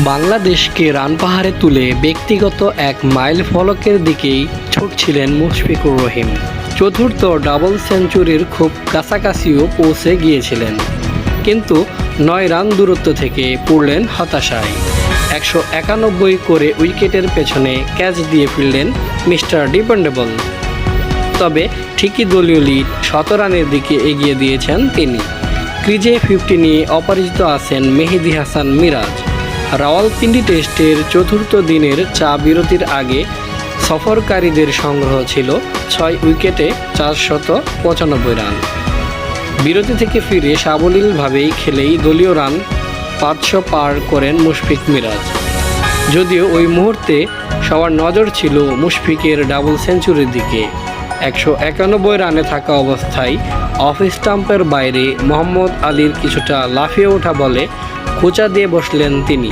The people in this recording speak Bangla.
বাংলাদেশকে রান পাহাড়ে তুলে ব্যক্তিগত এক মাইল ফলকের দিকেই ছুটছিলেন মুশফিকুর রহিম। চতুর্থ ডাবল সেঞ্চুরির খুব কাছাকাছিও পৌঁছে গিয়েছিলেন, কিন্তু 9 রান দূরত্ব থেকে পড়লেন হতাশায়। 191 করে উইকেটের পেছনে ক্যাচ দিয়ে ফিরলেন মিস্টার ডিপেন্ডেবল। তবে ঠিকই দলীয় লিড 17 রানের দিকে এগিয়ে দিয়েছেন তিনি। ক্রিজে 50 নিয়ে অপরাজিত আছেন মেহেদী হাসান মিরাজ। রাওয়ালপিন্ডি টেস্টের চতুর্থ দিনের চা বিরতির আগে সফরকারীদের সংগ্রহ ছিল 6 উইকেটে 495 রান। বিরতি থেকে ফিরে সাবলীলভাবেই খেলেই দলীয় রান 500 পার করেন মুশফিক মিরাজ। যদিও ওই মুহূর্তে সবার নজর ছিল মুশফিকের ডাবল সেঞ্চুরির দিকে। 191 রানে থাকা অবস্থায় অফ স্টাম্পের বাইরে মোহাম্মদ আলীর কিছুটা লাফিয়ে ওঠা বলে খোঁচা দিয়ে বসলেন তিনি।